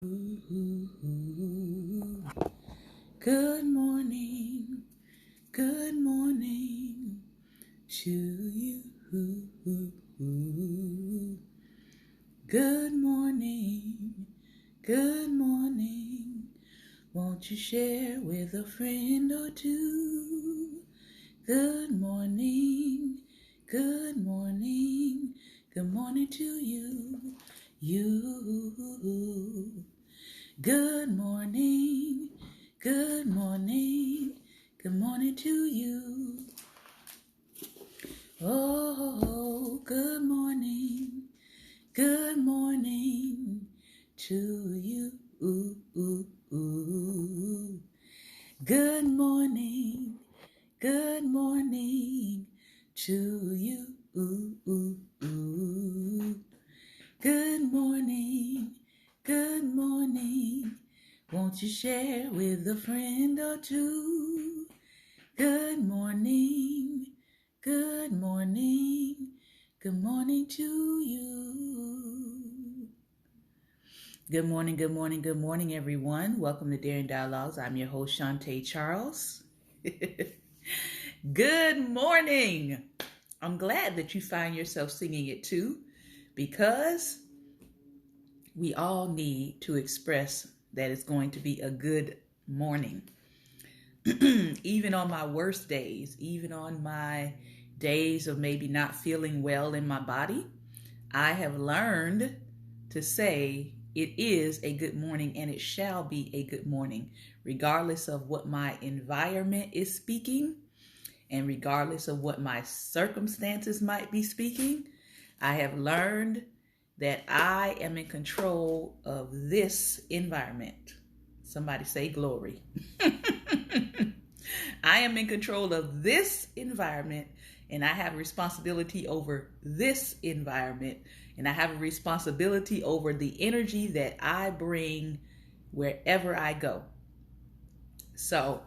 Good morning to you. Good morning, won't you share with a friend or two? Good morning to you. Good morning to you. Oh, good morning to you. Good morning to you. Good morning, won't you share with a friend or two? Good morning to you. Good morning, everyone. Welcome to Daring Dialogues. I'm your host, Shantae Charles. Good morning. I'm glad that you find yourself singing it too, because we all need to express that it's going to be a good morning. Even on my worst days, even on my days of maybe not feeling well in my body, I have learned to say it is a good morning and it shall be a good morning, regardless of what my environment is speaking and regardless of what my circumstances might be speaking. I have learned that I am in control of this environment. Somebody say glory. I am in control of this environment, and I have responsibility over this environment, and I have a responsibility over the energy that I bring wherever I go. So,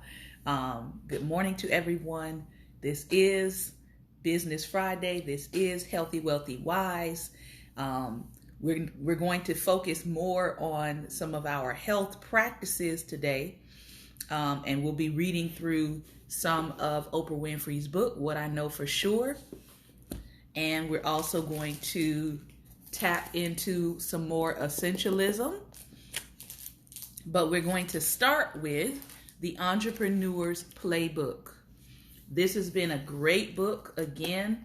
good morning to everyone. This is Business Friday. This is Healthy, Wealthy, Wise. We're going to focus more on some of our health practices today. And we'll be reading through some of Oprah Winfrey's book, What I Know for Sure. And we're also going to tap into some more essentialism. But we're going to start with The Entrepreneur's Playbook. This has been a great book. Again,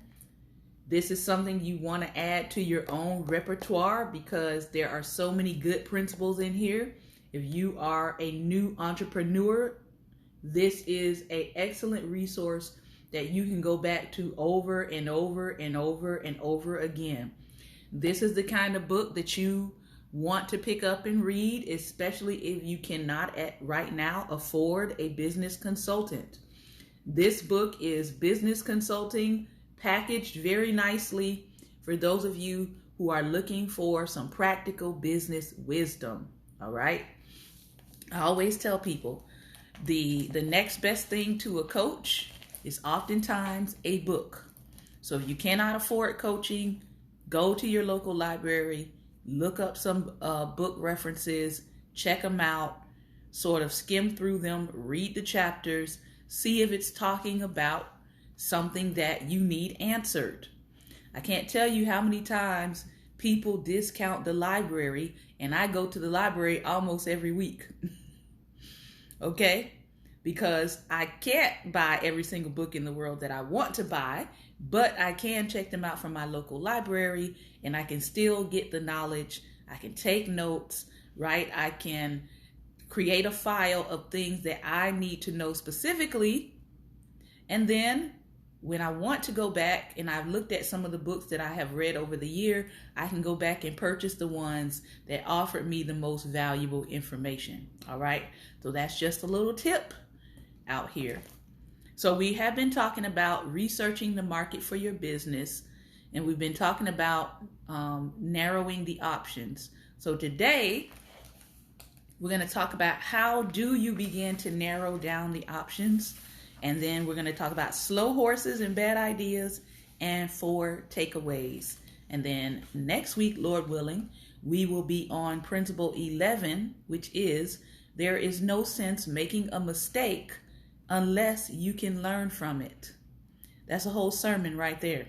this is something you want to add to your own repertoire because there are so many good principles in here. If you are a new entrepreneur, this is an excellent resource that you can go back to over and over again. This is the kind of book that you want to pick up and read, especially if you cannot right now afford a business consultant. This book is business consulting packaged very nicely for those of you who are looking for some practical business wisdom. All right. I always tell people the next best thing to a coach is oftentimes a book. So if you cannot afford coaching, go to your local library, look up some book references, check them out, sort of skim through them, read the chapters, see if it's talking about something that you need answered. I can't tell you how many times people discount the library, and I go to the library almost every week. Okay? Because I can't buy every single book in the world that I want to buy, but I can check them out from my local library, and I can still get the knowledge. I can take notes, right? I can create a file of things that I need to know specifically, and then when I want to go back and I've looked at some of the books that I have read over the year, I can go back and purchase the ones that offered me the most valuable information. All right. So that's just a little tip out here. So we have been talking about researching the market for your business, and we've been talking about narrowing the options. So today we're going to talk about how do you begin to narrow down the options. And then we're going to talk about slow horses and bad ideas and 4 takeaways. And then next week, Lord willing, we will be on principle 11, which is there is no sense making a mistake unless you can learn from it. That's a whole sermon right there.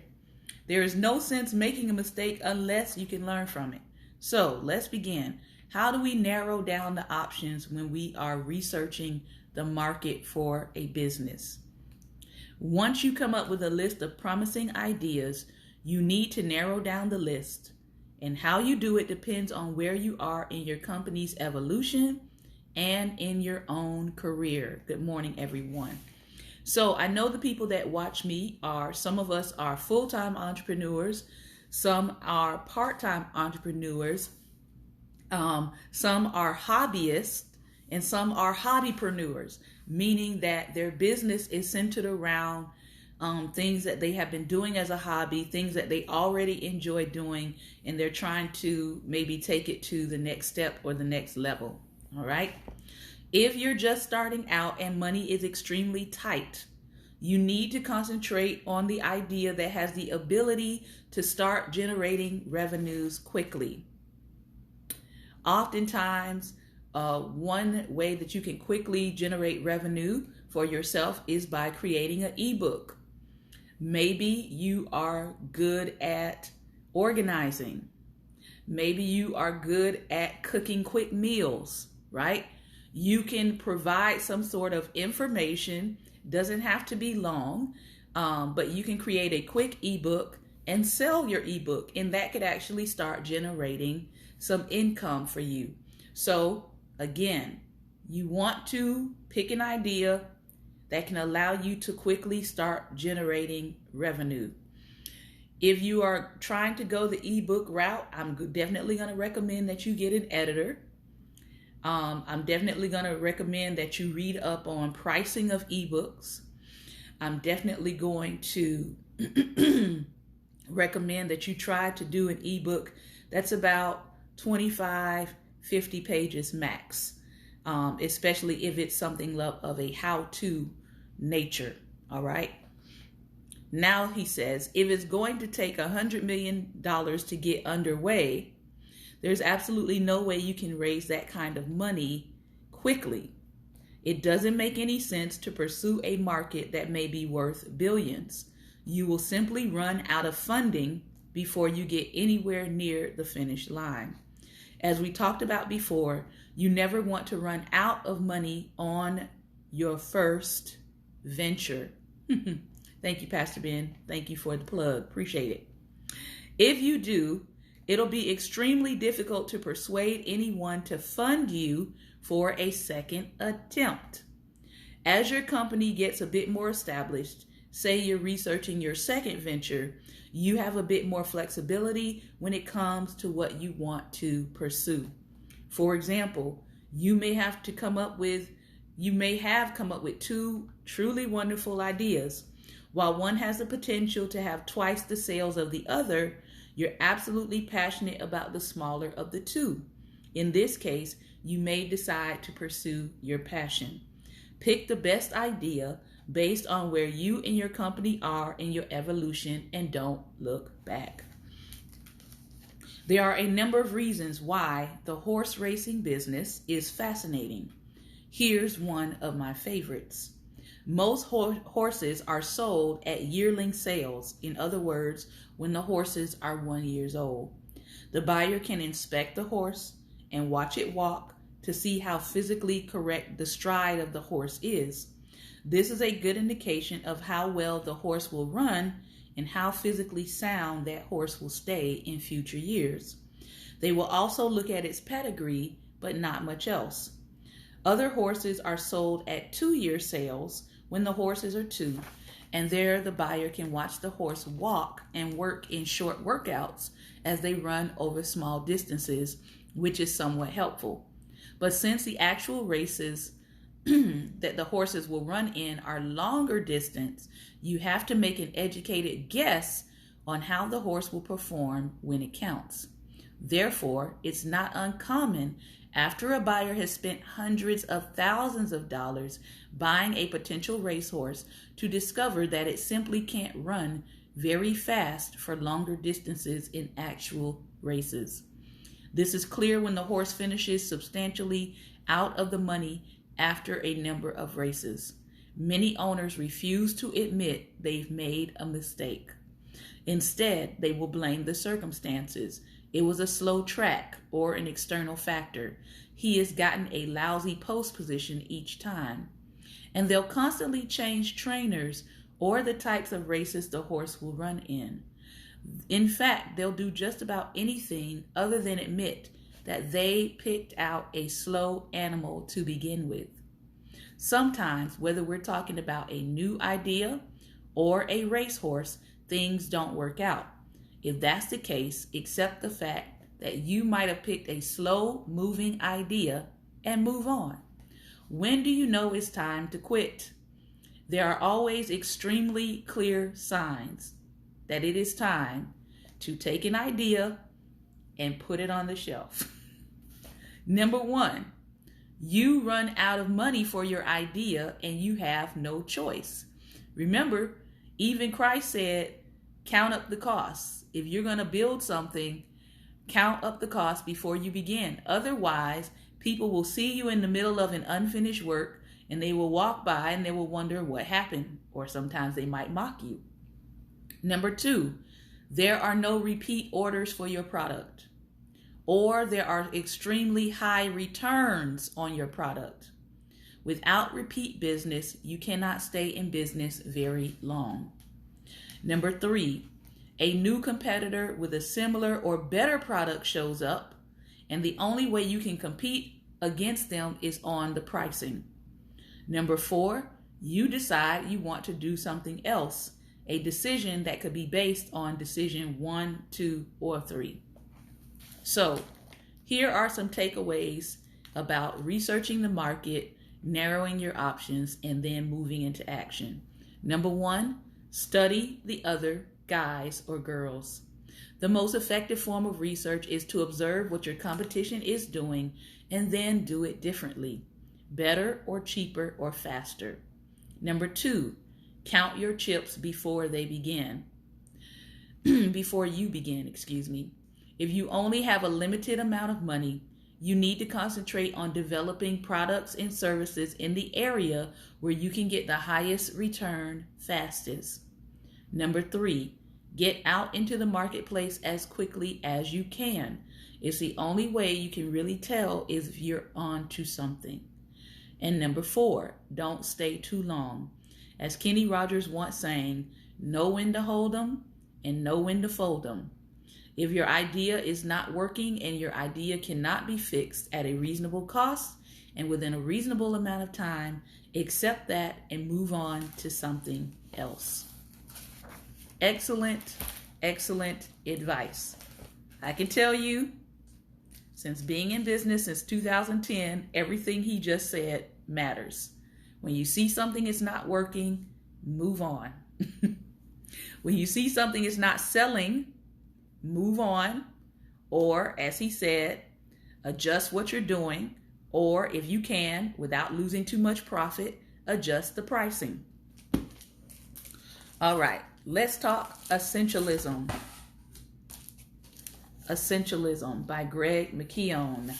There is no sense making a mistake unless you can learn from it. So let's begin. How do we narrow down the options when we are researching the market for a business? Once you come up with a list of promising ideas, you need to narrow down the list. And how you do it depends on where you are in your company's evolution and in your own career. Good morning, everyone. So I know the people that watch me some of us are full-time entrepreneurs, some are part-time entrepreneurs, some are hobbyists, and some are hobbypreneurs, meaning that their business is centered around things that they have been doing as a hobby, things that they already enjoy doing, and they're trying to maybe take it to the next step or the next level. All right. If you're just starting out and money is extremely tight, you need to concentrate on the idea that has the ability to start generating revenues quickly. Oftentimes, one way that you can quickly generate revenue for yourself is by creating an ebook. Maybe you are good at organizing. Maybe you are good at cooking quick meals, right? You can provide some sort of information, doesn't have to be long, but you can create a quick ebook and sell your ebook, and that could actually start generating some income for you. So again, you want to pick an idea that can allow you to quickly start generating revenue. If you are trying to go the ebook route, I'm definitely going to recommend that you get an editor. I'm definitely going to recommend that you read up on pricing of ebooks. I'm definitely going to recommend that you try to do an ebook that's about 25, 50 pages max, especially if it's something of a how-to nature. All right. Now he says, if it's going to take $100 million to get underway, there's absolutely no way you can raise that kind of money quickly. It doesn't make any sense to pursue a market that may be worth billions. You will simply run out of funding before you get anywhere near the finish line. As we talked about before, you never want to run out of money on your first venture. Thank you, Pastor Ben. Thank you for the plug. Appreciate it. If you do, it'll be extremely difficult to persuade anyone to fund you for a second attempt. As your company gets a bit more established, say you're researching your second venture, you have a bit more flexibility when it comes to what you want to pursue. For example, you may have come up with two truly wonderful ideas. While one has the potential to have twice the sales of the other, you're absolutely passionate about the smaller of the two. In this case, you may decide to pursue your passion. Pick the best idea based on where you and your company are in your evolution, and don't look back. There are a number of reasons why the horse racing business is fascinating. Here's one of my favorites. Most horses are sold at yearling sales. In other words, when the horses are 1 year old. The buyer can inspect the horse and watch it walk to see how physically correct the stride of the horse is. This is a good indication of how well the horse will run and how physically sound that horse will stay in future years. They will also look at its pedigree, but not much else. Other horses are sold at 2 year sales when the horses are 2, and there the buyer can watch the horse walk and work in short workouts as they run over small distances, which is somewhat helpful. But since the actual races that the horses will run in are longer distance, you have to make an educated guess on how the horse will perform when it counts. Therefore, it's not uncommon after a buyer has spent hundreds of thousands of dollars buying a potential racehorse to discover that it simply can't run very fast for longer distances in actual races. This is clear when the horse finishes substantially out of the money after a number of races. Many owners refuse to admit they've made a mistake. Instead, they will blame the circumstances. It was a slow track or an external factor. He has gotten a lousy post position each time. And they'll constantly change trainers or the types of races the horse will run in. In fact, they'll do just about anything other than admit that they picked out a slow animal to begin with. Sometimes, whether we're talking about a new idea or a racehorse, things don't work out. If that's the case, accept the fact that you might have picked a slow-moving idea and move on. When do you know it's time to quit? There are always extremely clear signs that it is time to take an idea and put it on the shelf. Number one, you run out of money for your idea and you have no choice. Remember, even Christ said, count up the costs. If you're going to build something, count up the cost before you begin. Otherwise, people will see you in the middle of an unfinished work and they will walk by and they will wonder what happened, or sometimes they might mock you. Number two, there are no repeat orders for your product, or there are extremely high returns on your product. Without repeat business, you cannot stay in business very long. Number three, a new competitor with a similar or better product shows up, and the only way you can compete against them is on the pricing. Number four, you decide you want to do something else, a decision that could be based on decision 1, 2, or 3. So, here are some takeaways about researching the market, narrowing your options, and then moving into action. Number one, study the other guys or girls. The most effective form of research is to observe what your competition is doing and then do it differently, better or cheaper or faster. Number two, count your chips before they begin. Before you begin. If you only have a limited amount of money, you need to concentrate on developing products and services in the area where you can get the highest return fastest. Number three, get out into the marketplace as quickly as you can. It's the only way you can really tell if you're on to something. And number four, don't stay too long. As Kenny Rogers once sang, know when to hold 'em and know when to fold 'em. If your idea is not working and your idea cannot be fixed at a reasonable cost and within a reasonable amount of time, accept that and move on to something else. Excellent, excellent advice. I can tell you, since being in business since 2010, everything he just said matters. When you see something is not working, move on. When you see something is not selling, move on. Or, as he said, adjust what you're doing. Or, if you can, without losing too much profit, adjust the pricing. All right, let's talk Essentialism. Essentialism by Greg McKeown.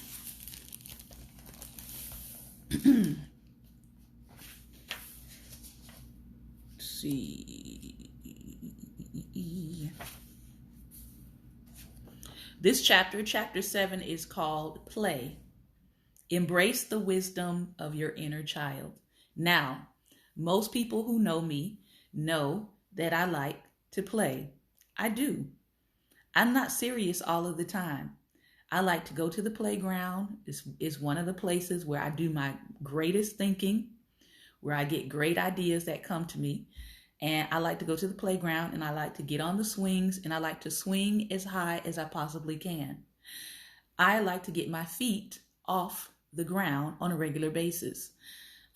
See. This chapter 7, is called Play. Embrace the wisdom of your inner child. Now, most people who know me know that I like to play. I do. I'm not serious all of the time. I like to go to the playground. It's one of the places where I do my greatest thinking, where I get great ideas that come to me. And I like to go to the playground and I like to get on the swings and I like to swing as high as I possibly can. I like to get my feet off the ground on a regular basis.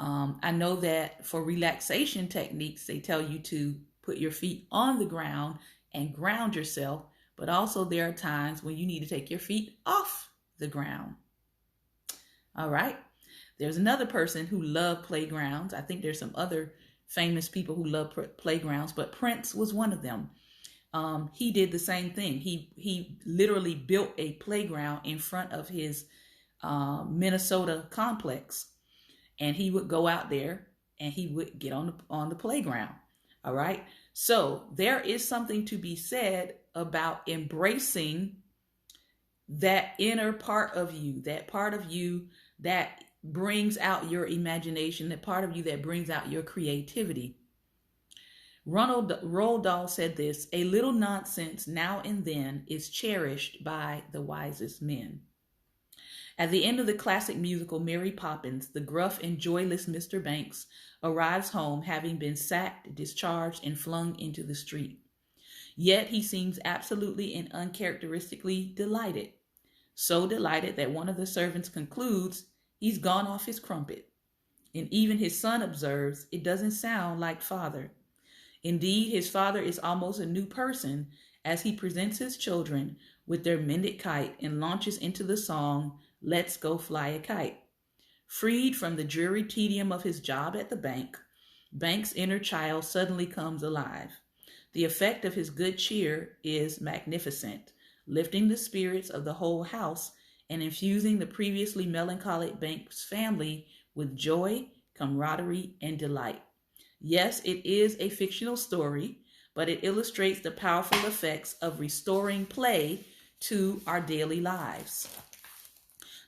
I know that for relaxation techniques, they tell you to put your feet on the ground and ground yourself, but also there are times when you need to take your feet off the ground. All right. There's another person who loved playgrounds. I think there's some other famous people who love playgrounds, but Prince was one of them. he did the same thing. He literally built a playground in front of his Minnesota complex, and he would go out there and he would get on the playground. All right. So there is something to be said about embracing that inner part of you, that part of you that brings out your imagination, that part of you that brings out your creativity. Roald Dahl said this: a little nonsense now and then is cherished by the wisest men. At the end of the classic musical Mary Poppins, the gruff and joyless Mr. Banks arrives home having been sacked, discharged, and flung into the street. Yet he seems absolutely and uncharacteristically delighted. So delighted that one of the servants concludes he's gone off his crumpet. And even his son observes it doesn't sound like father. Indeed, his father is almost a new person as he presents his children with their mended kite and launches into the song, "Let's Go Fly a Kite." Freed from the dreary tedium of his job at the bank, Banks' inner child suddenly comes alive. The effect of his good cheer is magnificent, lifting the spirits of the whole house and infusing the previously melancholic Banks family with joy, camaraderie, and delight. Yes, it is a fictional story, but it illustrates the powerful effects of restoring play to our daily lives.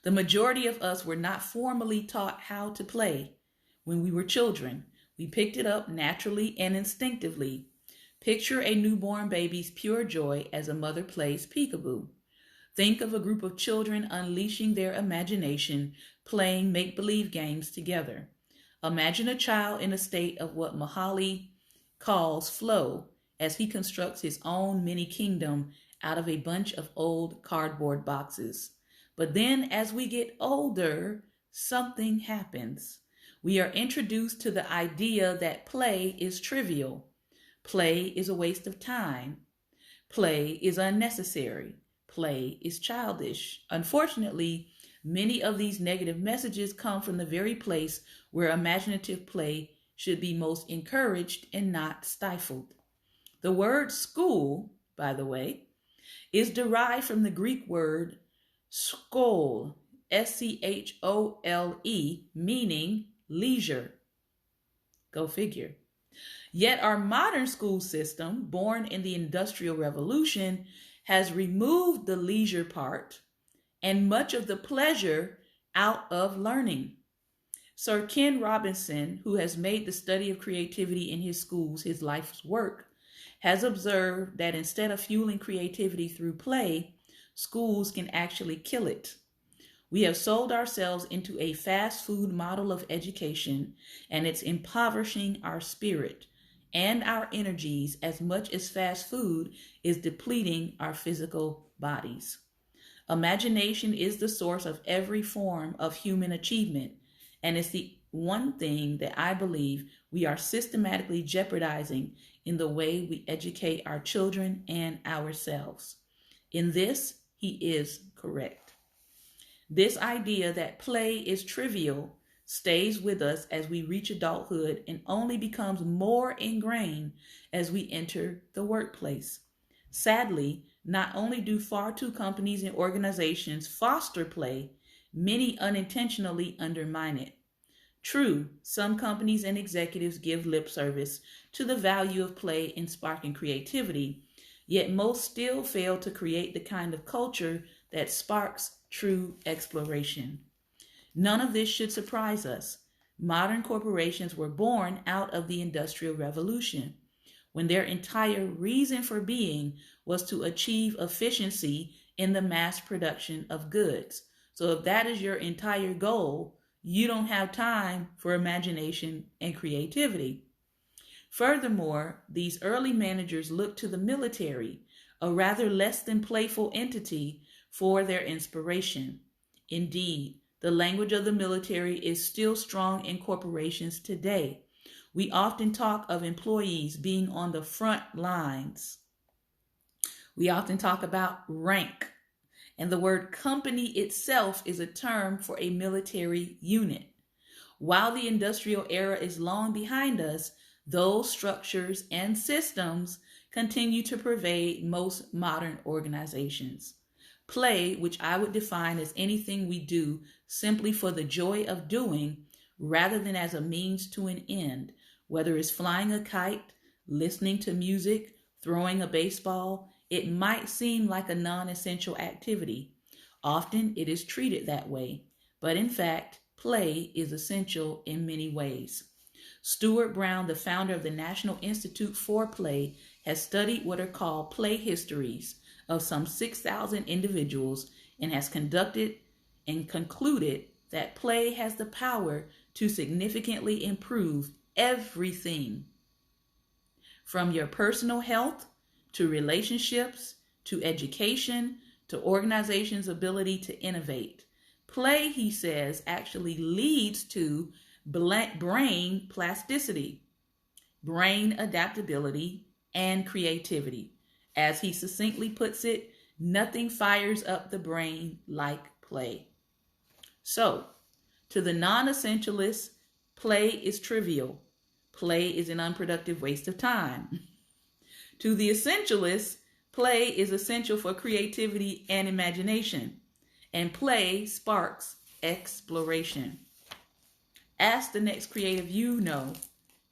The majority of us were not formally taught how to play when we were children. We picked it up naturally and instinctively. Picture a newborn baby's pure joy as a mother plays peekaboo. Think of a group of children unleashing their imagination, playing make-believe games together. Imagine a child in a state of what Mahaly calls flow as he constructs his own mini kingdom out of a bunch of old cardboard boxes. But then as we get older, something happens. We are introduced to the idea that play is trivial. Play is a waste of time. Play is unnecessary. Play is childish. Unfortunately, many of these negative messages come from the very place where imaginative play should be most encouraged and not stifled. The word school, by the way, is derived from the Greek word schole, schole, meaning leisure. Go figure. Yet our modern school system, born in the Industrial Revolution, has removed the leisure part and much of the pleasure out of learning. Sir Ken Robinson, who has made the study of creativity in his schools his life's work, has observed that instead of fueling creativity through play, schools can actually kill it. We have sold ourselves into a fast food model of education, and it's impoverishing our spirit and our energies as much as fast food is depleting our physical bodies. Imagination is the source of every form of human achievement, and it's the one thing that I believe we are systematically jeopardizing in the way we educate our children and ourselves. In this, he is correct. This idea that play is trivial stays with us as we reach adulthood and only becomes more ingrained as we enter the workplace. Sadly, not only do far too companies and organizations foster play, many unintentionally undermine it. True, some companies and executives give lip service to the value of play in sparking creativity, yet most still fail to create the kind of culture that sparks true exploration. None of this should surprise us. Modern corporations were born out of the Industrial Revolution, when their entire reason for being was to achieve efficiency in the mass production of goods. So if that is your entire goal, you don't have time for imagination and creativity. Furthermore, these early managers looked to the military, a rather less than playful entity, for their inspiration. Indeed, the language of the military is still strong in corporations today. We often talk of employees being on the front lines. We often talk about rank, and the word company itself is a term for a military unit. While the industrial era is long behind us, those structures and systems continue to pervade most modern organizations. Play, which I would define as anything we do simply for the joy of doing rather than as a means to an end, whether it's flying a kite, listening to music, throwing a baseball, it might seem like a non essential activity. Often it is treated that way, but in fact, play is essential in many ways. Stuart Brown, the founder of the National Institute for Play, has studied what are called play histories of some 6,000 individuals and has conducted and concluded that play has the power to significantly improve everything from your personal health to relationships to education to organizations' ability to innovate. Play, he says, actually leads to brain plasticity, brain adaptability, and creativity. As he succinctly puts it, nothing fires up the brain like play. So, to the non-essentialist, play is trivial. Play is an unproductive waste of time. To the essentialist, play is essential for creativity and imagination, and play sparks exploration. Ask the next creative you know,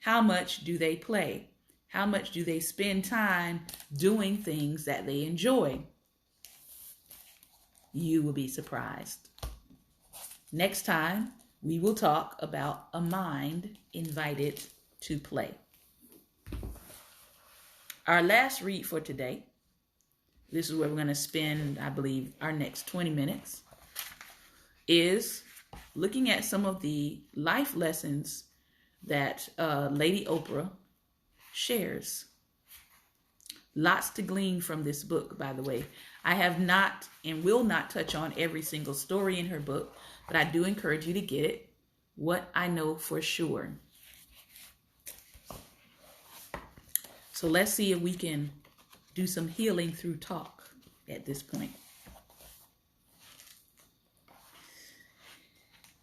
how much do they play? How much do they spend time doing things that they enjoy? You will be surprised. Next time, we will talk about a mind invited to play. Our last read for today, this is where we're going to spend, I believe, our next 20 minutes, is looking at some of the life lessons that Lady Oprah shares. Lots to glean from this book, by the way. I have not and will not touch on every single story in her book, but I do encourage you to get it. What I Know for Sure. So let's see if we can do some healing through talk at this point.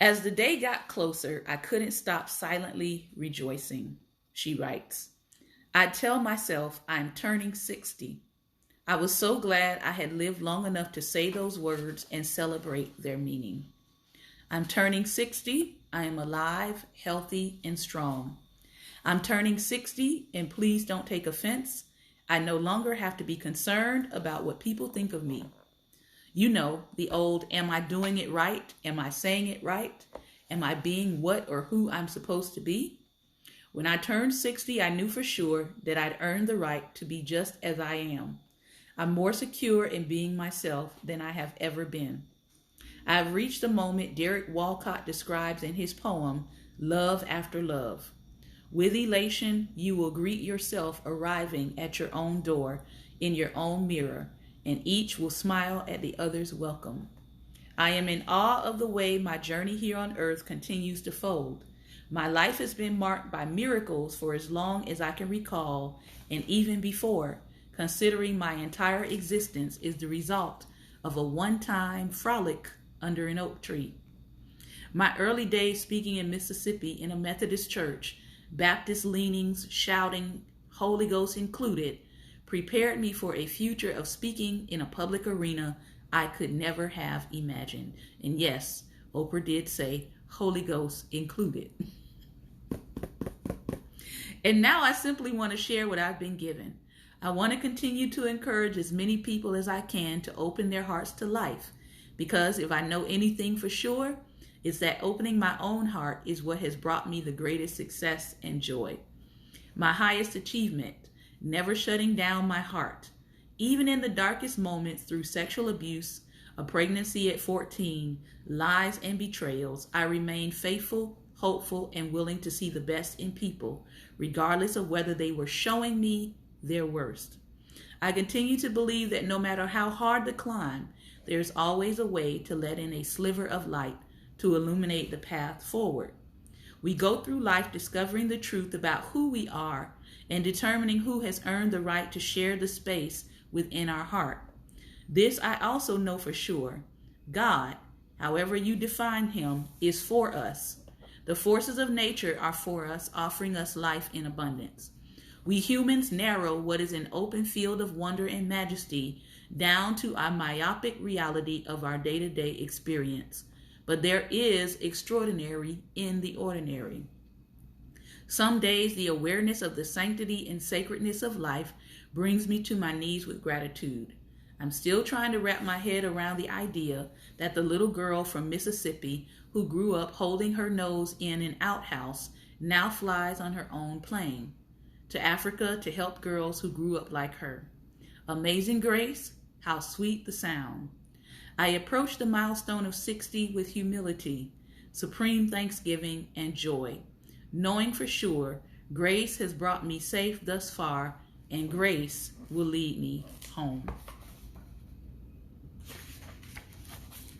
As the day got closer, I couldn't stop silently rejoicing, she writes. I tell myself I'm turning 60. I was so glad I had lived long enough to say those words and celebrate their meaning. I'm turning 60. I am alive, healthy, and strong. I'm turning 60, and please don't take offense. I no longer have to be concerned about what people think of me. You know, the old, am I doing it right? Am I saying it right? Am I being what or who I'm supposed to be? When I turned 60, I knew for sure that I'd earned the right to be just as I am. I'm more secure in being myself than I have ever been. I have reached the moment Derek Walcott describes in his poem, Love After Love. With elation, you will greet yourself arriving at your own door, in your own mirror, and each will smile at the other's welcome. I am in awe of the way my journey here on earth continues to fold. My life has been marked by miracles for as long as I can recall, and even before, considering my entire existence is the result of a one-time frolic under an oak tree. My early days speaking in Mississippi in a Methodist church, Baptist leanings, shouting, Holy Ghost included, prepared me for a future of speaking in a public arena I could never have imagined. And yes, Oprah did say, Holy Ghost included. And now I simply want to share what I've been given. I want to continue to encourage as many people as I can to open their hearts to life. Because if I know anything for sure, it's that opening my own heart is what has brought me the greatest success and joy. My highest achievement, never shutting down my heart. Even in the darkest moments through sexual abuse, a pregnancy at 14, lies and betrayals, I remained faithful, hopeful, and willing to see the best in people, regardless of whether they were showing me their worst. I continue to believe that no matter how hard the climb, there's always a way to let in a sliver of light to illuminate the path forward. We go through life discovering the truth about who we are and determining who has earned the right to share the space within our heart. This I also know for sure. God, however you define him, is for us. The forces of nature are for us, offering us life in abundance. We humans narrow what is an open field of wonder and majesty down to our myopic reality of our day-to-day experience. But there is extraordinary in the ordinary. Some days, the awareness of the sanctity and sacredness of life brings me to my knees with gratitude. I'm still trying to wrap my head around the idea that the little girl from Mississippi who grew up holding her nose in an outhouse now flies on her own plane to Africa to help girls who grew up like her. Amazing grace, how sweet the sound. I approach the milestone of 60 with humility, supreme thanksgiving, and joy, knowing for sure grace has brought me safe thus far, and grace will lead me home.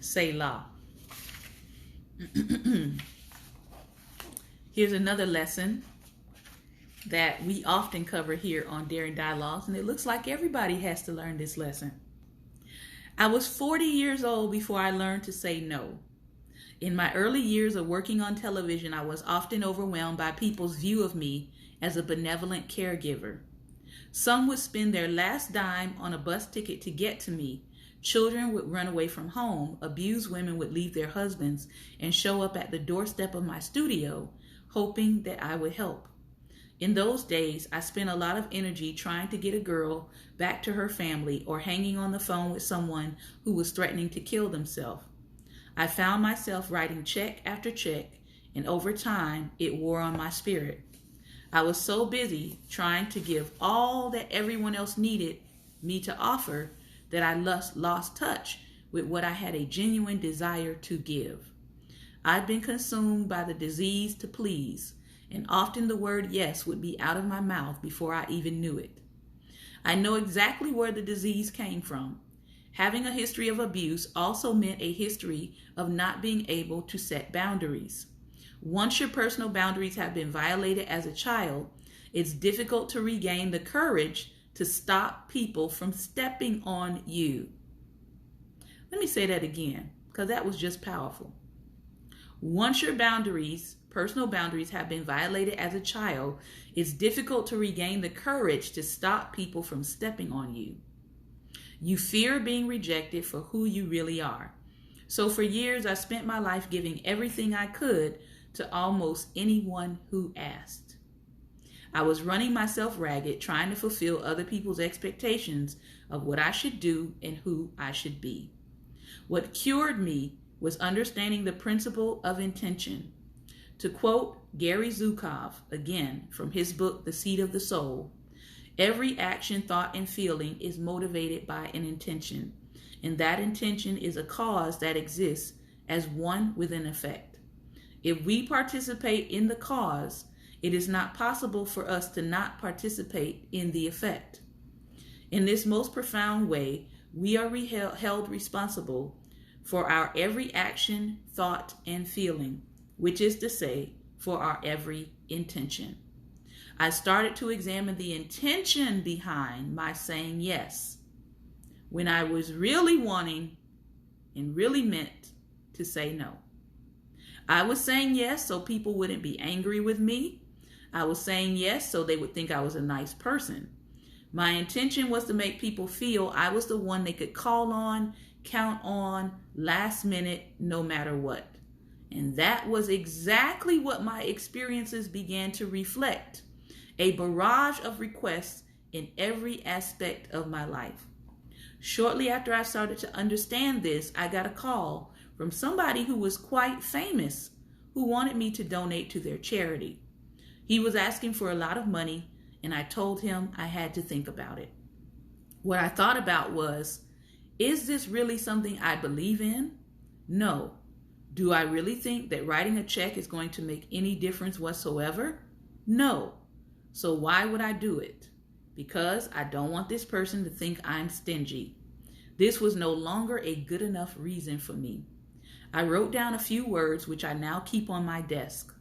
Selah. Here's another lesson that we often cover here on Daring Dialogues, and it looks like everybody has to learn this lesson. I was 40 years old before I learned to say no. In my early years of working on television, I was often overwhelmed by people's view of me as a benevolent caregiver. Some would spend their last dime on a bus ticket to get to me. Children would run away from home. Abused women would leave their husbands and show up at the doorstep of my studio, hoping that I would help. In those days, I spent a lot of energy trying to get a girl back to her family or hanging on the phone with someone who was threatening to kill themselves. I found myself writing check after check, and over time, it wore on my spirit. I was so busy trying to give all that everyone else needed me to offer that I lost touch with what I had a genuine desire to give. I'd been consumed by the disease to please, and often the word yes would be out of my mouth before I even knew it. I know exactly where the disease came from. Having a history of abuse also meant a history of not being able to set boundaries. Once your personal boundaries have been violated as a child, it's difficult to regain the courage to stop people from stepping on you. Let me say that again, because that was just powerful. Once your personal boundaries have been violated as a child, it's difficult to regain the courage to stop people from stepping on you. You fear being rejected for who you really are. So for years, I spent my life giving everything I could to almost anyone who asked. I was running myself ragged, trying to fulfill other people's expectations of what I should do and who I should be. What cured me was understanding the principle of intention. To quote Gary Zukav, again from his book, The Seed of the Soul, every action, thought, and feeling is motivated by an intention, and that intention is a cause that exists as one with an effect. If we participate in the cause, it is not possible for us to not participate in the effect. In this most profound way, we are held responsible for our every action, thought, and feeling, which is to say, for our every intention. I started to examine the intention behind my saying yes, when I was really wanting and really meant to say no. I was saying yes so people wouldn't be angry with me. I was saying yes so they would think I was a nice person. My intention was to make people feel I was the one they could call on, count on, last minute, no matter what. And that was exactly what my experiences began to reflect. A barrage of requests in every aspect of my life. Shortly after I started to understand this, I got a call from somebody who was quite famous, who wanted me to donate to their charity. He was asking for a lot of money, and I told him I had to think about it. What I thought about was, is this really something I believe in? No. Do I really think that writing a check is going to make any difference whatsoever? No. So why would I do it? Because I don't want this person to think I'm stingy. This was no longer a good enough reason for me. I wrote down a few words which I now keep on my desk.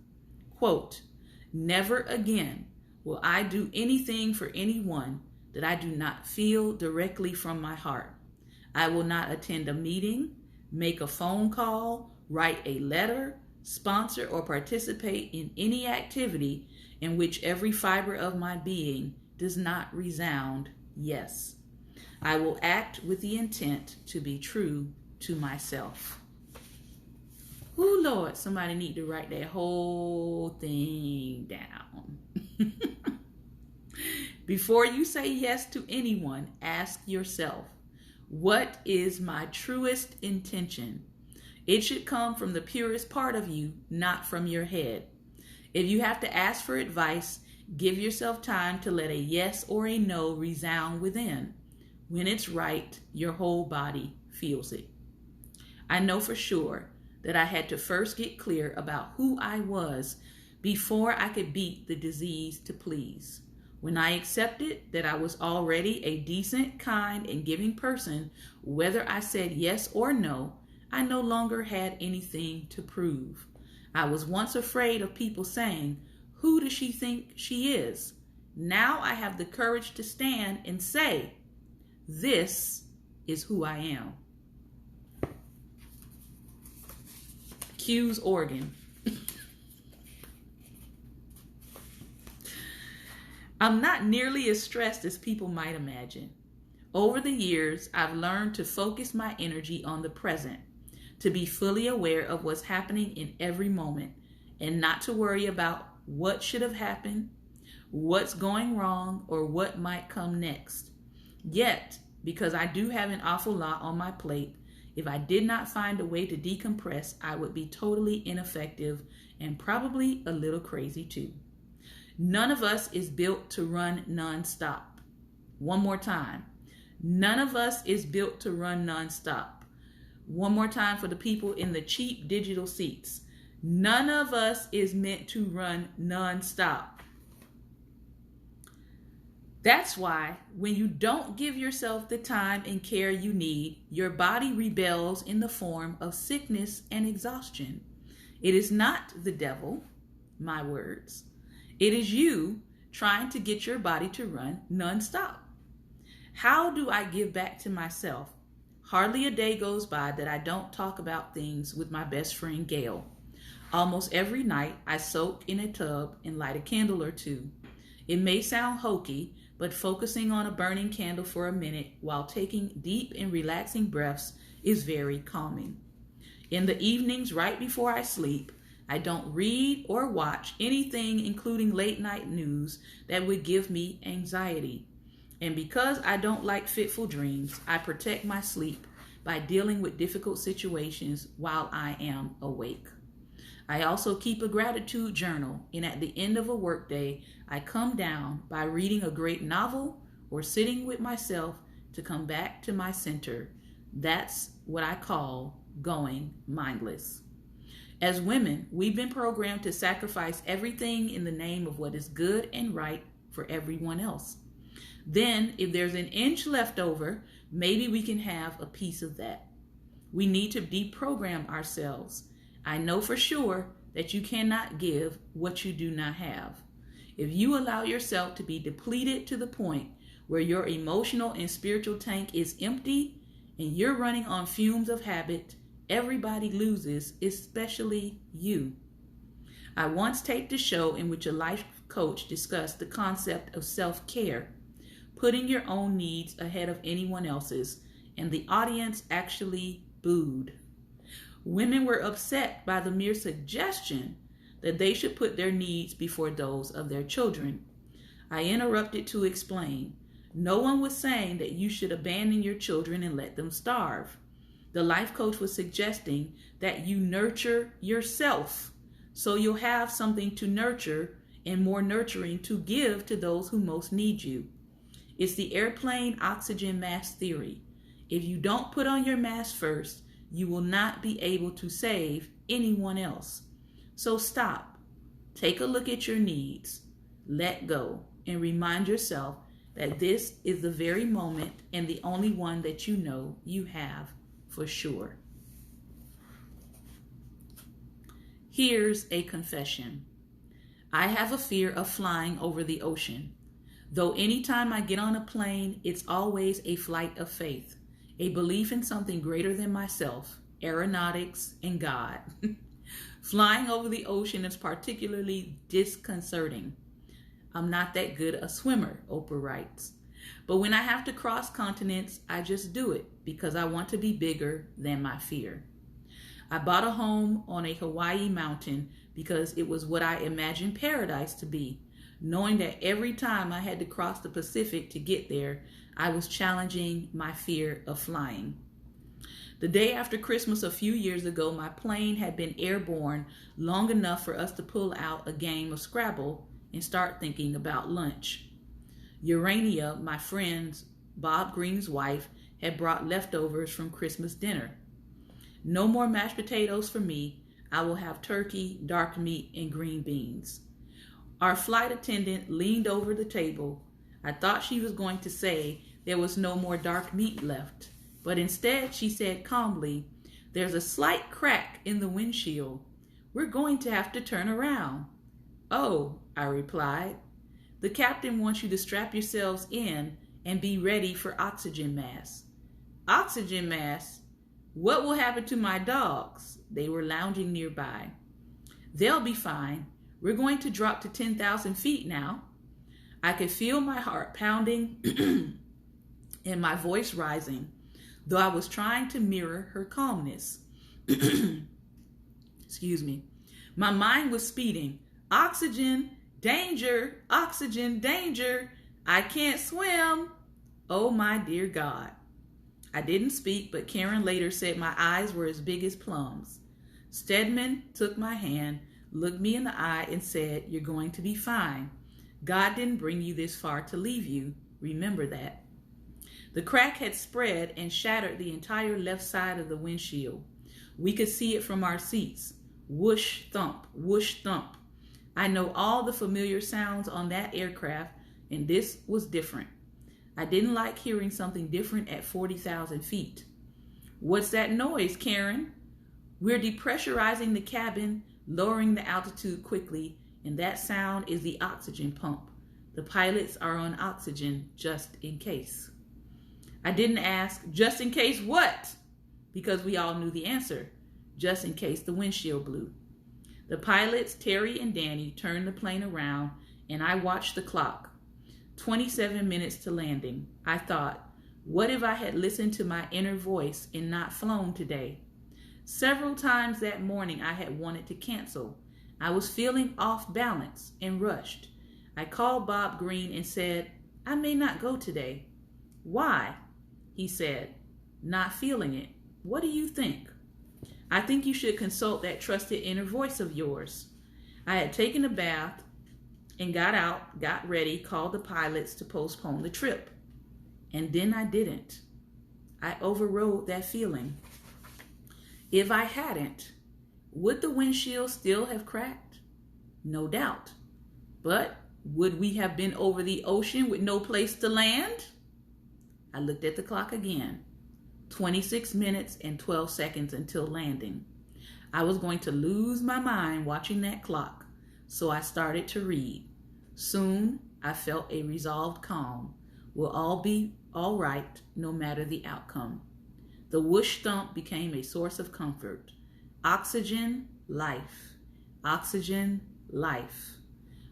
Quote, never again will I do anything for anyone that I do not feel directly from my heart. I will not attend a meeting, make a phone call, write a letter, sponsor, or participate in any activity in which every fiber of my being does not resound yes. I will act with the intent to be true to myself. Oh, Lord, somebody need to write that whole thing down. Before you say yes to anyone, ask yourself, what is my truest intention? It should come from the purest part of you, not from your head. If you have to ask for advice, give yourself time to let a yes or a no resound within. When it's right, your whole body feels it. I know for sure that I had to first get clear about who I was before I could beat the disease to please. When I accepted that I was already a decent, kind, and giving person, whether I said yes or no, I no longer had anything to prove. I was once afraid of people saying, "Who does she think she is?" Now I have the courage to stand and say, "This is who I am." Q's organ. I'm not nearly as stressed as people might imagine. Over the years, I've learned to focus my energy on the present, to be fully aware of what's happening in every moment, and not to worry about what should have happened, what's going wrong, or what might come next. Yet, because I do have an awful lot on my plate, if I did not find a way to decompress, I would be totally ineffective and probably a little crazy too. None of us is built to run nonstop. One more time. None of us is built to run nonstop. One more time for the people in the cheap digital seats. None of us is meant to run nonstop. That's why when you don't give yourself the time and care you need, your body rebels in the form of sickness and exhaustion. It is not the devil, my words. It is you trying to get your body to run nonstop. How do I give back to myself? Hardly a day goes by that I don't talk about things with my best friend Gail. Almost every night I soak in a tub and light a candle or two. It may sound hokey, but focusing on a burning candle for a minute while taking deep and relaxing breaths is very calming. In the evenings right before I sleep, I don't read or watch anything including late night news that would give me anxiety. And because I don't like fitful dreams, I protect my sleep by dealing with difficult situations while I am awake. I also keep a gratitude journal, and at the end of a workday, I come down by reading a great novel or sitting with myself to come back to my center. That's what I call going mindless. As women, we've been programmed to sacrifice everything in the name of what is good and right for everyone else. Then, if there's an inch left over, maybe we can have a piece of that. We need to deprogram ourselves. I know for sure that you cannot give what you do not have. If you allow yourself to be depleted to the point where your emotional and spiritual tank is empty and you're running on fumes of habit, everybody loses, especially you. I once taped a show in which a life coach discussed the concept of self-care, putting your own needs ahead of anyone else's, and the audience actually booed. Women were upset by the mere suggestion that they should put their needs before those of their children. I interrupted to explain. No one was saying that you should abandon your children and let them starve. The life coach was suggesting that you nurture yourself so you'll have something to nurture and more nurturing to give to those who most need you. It's the airplane oxygen mask theory. If you don't put on your mask first, you will not be able to save anyone else. So stop, take a look at your needs, let go, and remind yourself that this is the very moment and the only one that you know you have for sure. Here's a confession. I have a fear of flying over the ocean. Though anytime I get on a plane, it's always a flight of faith, a belief in something greater than myself, aeronautics, and God. Flying over the ocean is particularly disconcerting. I'm not that good a swimmer, Oprah writes. But when I have to cross continents, I just do it because I want to be bigger than my fear. I bought a home on a Hawaii mountain because it was what I imagined paradise to be, knowing that every time I had to cross the Pacific to get there, I was challenging my fear of flying. The day after Christmas a few years ago, my plane had been airborne long enough for us to pull out a game of Scrabble and start thinking about lunch. Urania, my friend Bob Green's wife, had brought leftovers from Christmas dinner. No more mashed potatoes for me. I will have turkey, dark meat, and green beans. Our flight attendant leaned over the table. I thought she was going to say there was no more dark meat left, but instead she said calmly, "There's a slight crack in the windshield. We're going to have to turn around." "Oh," I replied. "The captain wants you to strap yourselves in and be ready for oxygen masks." "Oxygen masks? What will happen to my dogs?" They were lounging nearby. "They'll be fine. We're going to drop to 10,000 feet now." I could feel my heart pounding and my voice rising, though I was trying to mirror her calmness. Excuse me. My mind was speeding. Oxygen, danger, oxygen, danger. I can't swim. Oh my dear God. I didn't speak, but Karen later said my eyes were as big as plums. Stedman took my hand, looked me in the eye, and said, "You're going to be fine. God didn't bring you this far to leave you. Remember that." The crack had spread and shattered the entire left side of the windshield. We could see it from our seats. Whoosh, thump, whoosh, thump. I know all the familiar sounds on that aircraft, and this was different. I didn't like hearing something different at 40,000 feet. "What's that noise, Karen?" "We're depressurizing the cabin, lowering the altitude quickly, and that sound is the oxygen pump. The pilots are on oxygen just in case." I didn't ask, "Just in case what?" because we all knew the answer. Just in case the windshield blew. The pilots, Terry and Danny, turned the plane around, and I watched the clock. 27 minutes to landing. I thought, what if I had listened to my inner voice and not flown today? Several times that morning I had wanted to cancel. I was feeling off balance and rushed. I called Bob Green and said, "I may not go today." "Why?" He said, "Not feeling it. What do you think?" "I think you should consult that trusted inner voice of yours." I had taken a bath and got out, got ready, called the pilots to postpone the trip. And then I didn't. I overrode that feeling. If I hadn't, would the windshield still have cracked? No doubt. But would we have been over the ocean with no place to land? I looked at the clock again. 26 minutes and 12 seconds until landing. I was going to lose my mind watching that clock, so I started to read. Soon, I felt a resolved calm. We'll all be all right, no matter the outcome. The whoosh thump became a source of comfort. Oxygen, life. Oxygen, life.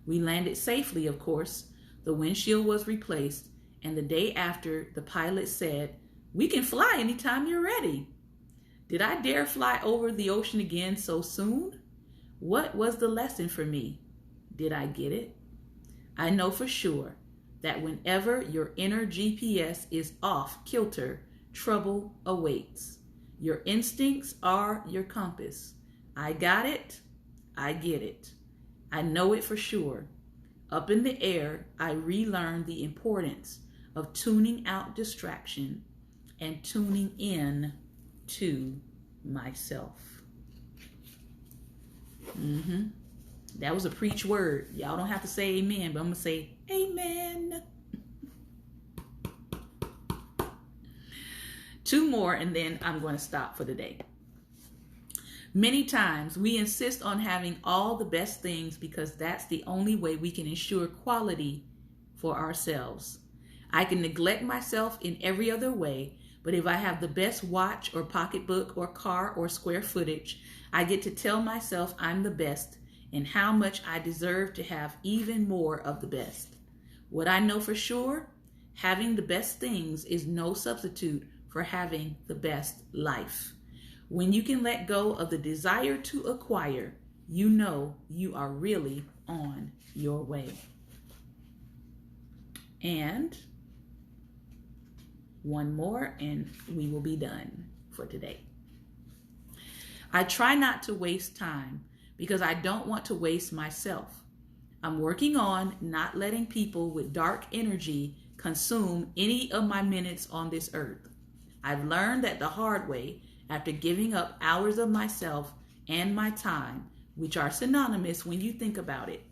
We landed safely, of course. The windshield was replaced, and the day after, the pilot said, "We can fly anytime you're ready." Did I dare fly over the ocean again so soon? What was the lesson for me? Did I get it? I know for sure that whenever your inner GPS is off kilter, trouble awaits. Your instincts are your compass. I got it. I get it. I know it for sure. Up in the air, I relearned the importance of tuning out distraction and tuning in to myself. That was a preach word. Y'all don't have to say amen, but I'm going to say amen. 2 more, and then I'm going to stop for the day. Many times we insist on having all the best things because that's the only way we can ensure quality for ourselves. I can neglect myself in every other way, but if I have the best watch or pocketbook or car or square footage, I get to tell myself I'm the best and how much I deserve to have even more of the best. What I know for sure, having the best things is no substitute for having the best life. When you can let go of the desire to acquire, you know you are really on your way. And one more and we will be done for today. I try not to waste time because I don't want to waste myself. I'm working on not letting people with dark energy consume any of my minutes on this earth. I've learned that the hard way after giving up hours of myself and my time, which are synonymous when you think about it.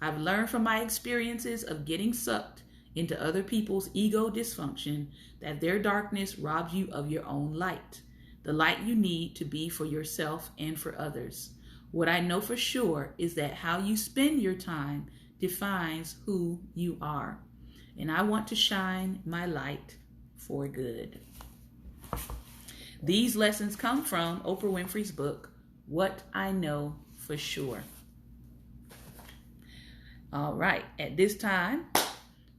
I've learned from my experiences of getting sucked into other people's ego dysfunction that their darkness robs you of your own light, the light you need to be for yourself and for others. What I know for sure is that how you spend your time defines who you are. And I want to shine my light for good. These lessons come from Oprah Winfrey's book, What I Know for Sure. All right, at this time,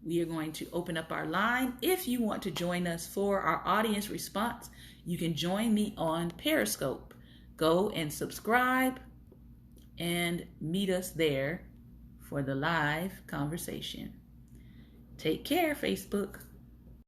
we are going to open up our line. If you want to join us for our audience response, you can join me on Periscope. Go and subscribe and meet us there for the live conversation. Take care, Facebook.